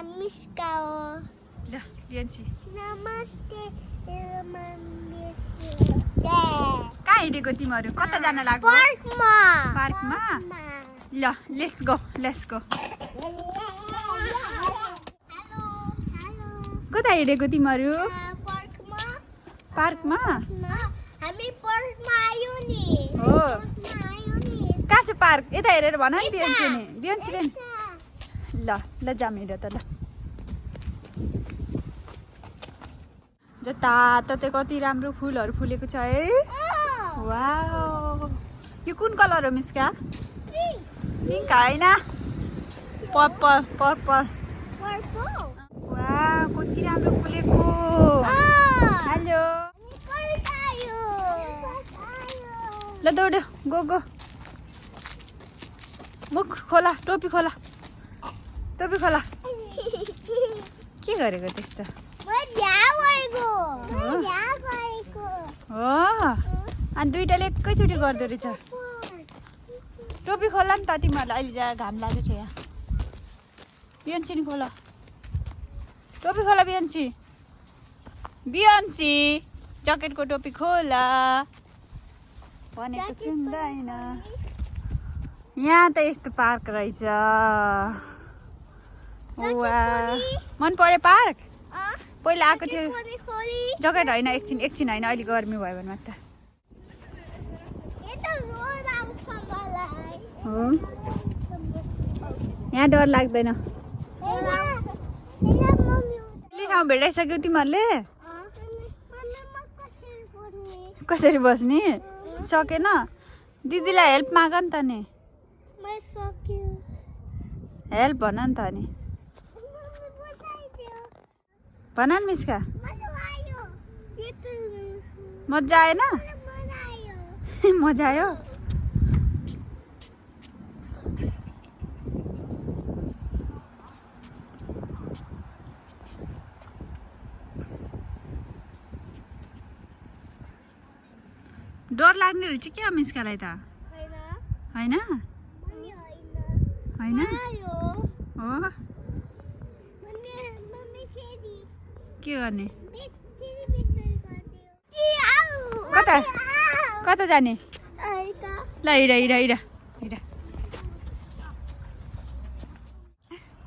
मिसका हो ल बिहानसी नमस्ते कहाँ हिँडेको तिमीहरू कता जान लाग्यो पार्कमा ल लेट्स गो कता हिँडेको तिमीहरू पार्कमा हामी पार्कमा आयो नि हो कहाँ छ पार्क यता हेरेर भन नि बिहानसीले नि ल जाम हिँड त ल जताततै कति राम्रो फुलहरू फुलेको छ है वाउ यो कुन कलर हो मिस्का पिङ्क होइन पर्पल वाउ कति राम्रो फुलेको हेलो ल दौड गो मुख खोला टोपी खोला के गरेको त्यस्तो हो अनि दुइटाले एकैचोटि गर्दो रहेछ टोपी खोला नि त तिमीहरूलाई अहिले जा घाम लागेको छ यहाँ बिहानसी नि खोला टोपी खोला बिहानसी ज्याकेटको टोपी खोला भनेको सुन्दैन यहाँ त यस्तो पार्क रहेछ मन पर्यो पार्क पहिला आएको थियो ज्याकेट होइन एकछिन होइन अहिले गर्मी भयो भने मात्र हो यहाँ डर लाग्दैन ठाउँ भेटाइसक्यौ तिमीहरूले कसरी बस्ने सकेन दिदीलाई हेल्प माग नि त नि हेल्प भन नि त नि भन नि मिस्का मजा आएन मजा आयो डर लाग्ने रहेछ क्या मिस्कालाई त होइन हो के गर्ने कता जाने ल हिँड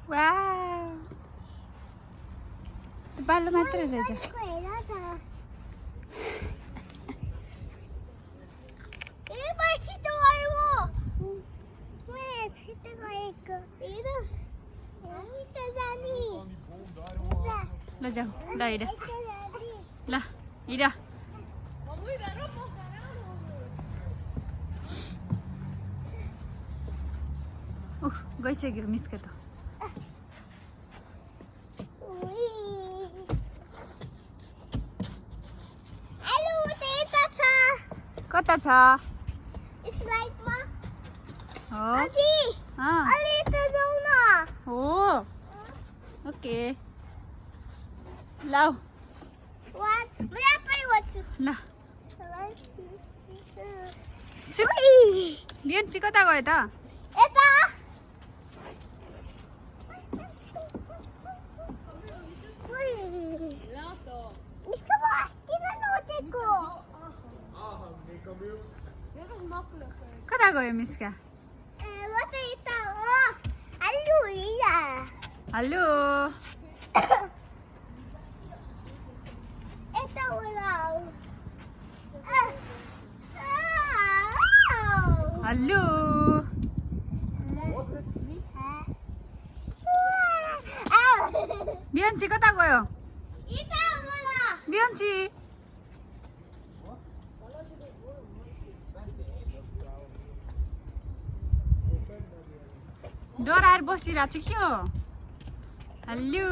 वाउ बालो मात्र रहेछ ल जाऊ ल हिँड गइसक्यो मिस्का त कता छ हो ओके लाऊ ल बिहानसी कता गयो त कता गयो मिस्का हेलो हेलो बिहानसी कता गयो बिहानसी डराएर बसिरहेको छु के हो hello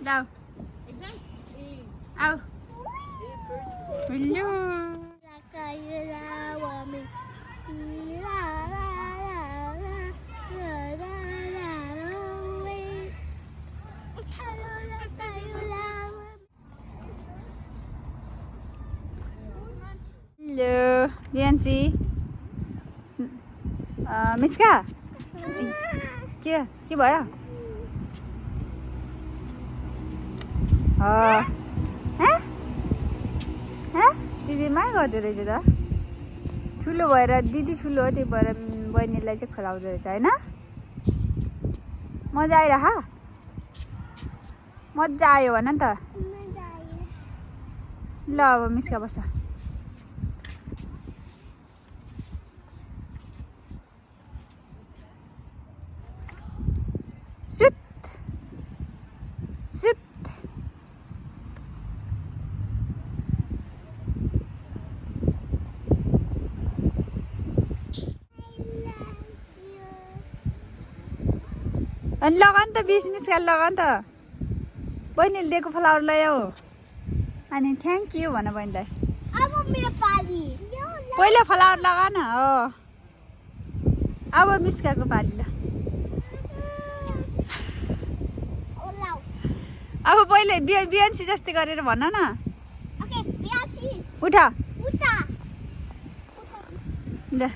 Đâu? Đâu? Hello. Hello बिहान्सी मिस्का के भयो दिदी माया गर्दो रहेछ त ठुलो भएर दिदी ठुलो हो त्यही भएर बहिनीलाई चाहिँ खुलाउँदो रहेछ होइन मजा आइरह मजा आयो भन नि त ल अब मिस्का बस सुत सुत अनि लगा नि त मिस्का लगा नि त बहिनीले दिएको फ्लावर ल्याऊ अनि थ्याङ्क यू भन बहिनीलाई अब मेरो पाली पहिला फ्लावर लगा न हो अब मिस्काको पाली ल अब पहिले बिहान्सी जस्तै गरेर भन न ओके बिहान्सी उठ उता ल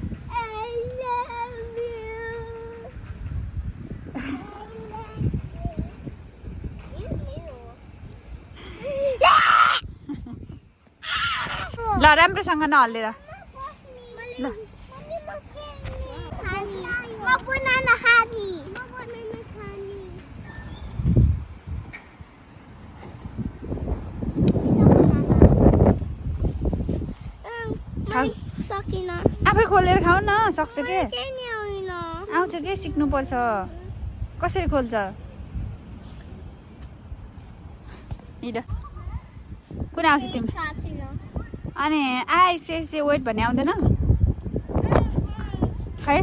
ल राम्रोसँग नहल्लेर ल सकिन आफै खोलेर खाऊ न सक्छ के के नि होइन आउँछ के सिक्नुपर्छ कसरी खोल्छ हिँड कुन आउँछ तिमी अनि आइ से वेट भन्ने आउँदैन खै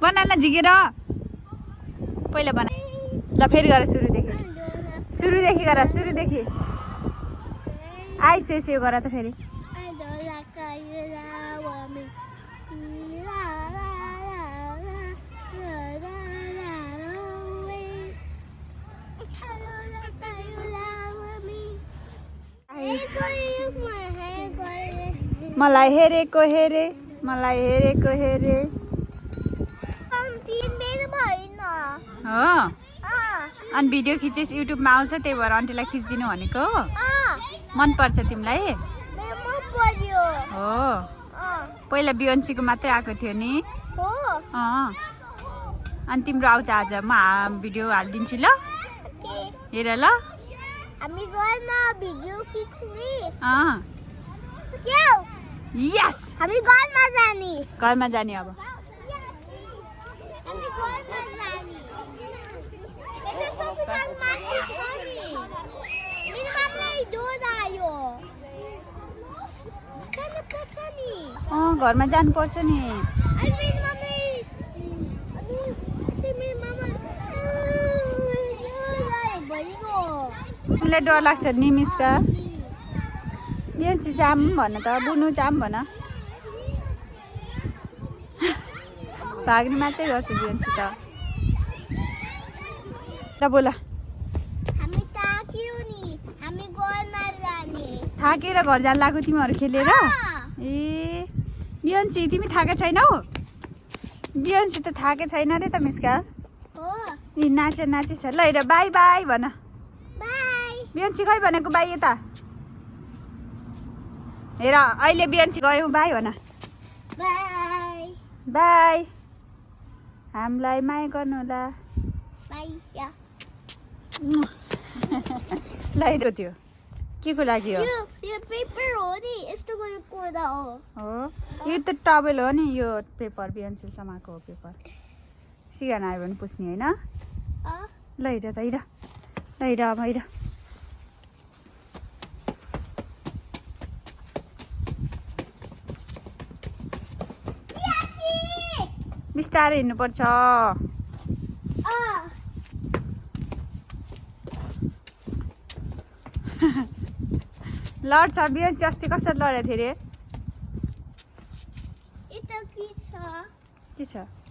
बना न झिकेर पहिला बना ल फेरि गर सुरुदेखि गर सुरुदेखि आइ से गर त फेरि मलाई हेरेको हेरे मलाई हेरेको हेरे हो अनि भिडियो खिचेस युट्युबमा आउँछ त्यही भएर आन्टीलाई खिचिदिनु भनेको मन पर्छ तिमीलाई हो पहिला बिहान्सीको मात्रै आएको थियो नि अनि तिम्रो आउँछ आज म भिडियो हालिदिन्छु ल हेर ल हामी घरमा भिडियो खिच्ने यस हामी घरमा जाने अब हामी घरमा जाने मेरो सबैजना मान्छे छ नि मेरो मम्मी दुध आयो जानु पर्छ नि घरमा जानुपर्छ नि अनि मेरो मम्मी मेरो मामा भइगयो तिमीलाई डर लाग्छ नि मिस्का बिहान्सी जाम भन त बुनु जाम भन भाग्ने मात्रै गर्छ बिहान्सी त ल बोला हामी ताक्यौ नि हामी घरमा जाने थाकेर घर जान लाग्यो तिमीहरू खेलेर ए बिहान्सी तिमी थाके छैनौ बिहान्सी त थाके छैन रे त मिस्का हो ए नाचे छ ल हेर बाई बाई भन बाई बिहान्सी खै भनेको बाई यता हेर अहिले बिहान्सी गयौँ बाई भन बाई बाई हामीलाई माया गर्नु होला बाई या ल हेर त्यो के को लागि हो यो पेपर हो नि यस्तो गरी कोर्दा हो यो त टवेल हो नि यो पेपर बिहान्सी समाएको हो पेपर सिगान आयो भने पुछ्ने होइन ल हेर त हेर ल हेर अब हेर बिस्तारै हिँड्नुपर्छ लड्छ बिहान्सी अस्ति कसरी लडेको थियो अरे यता के छ के छ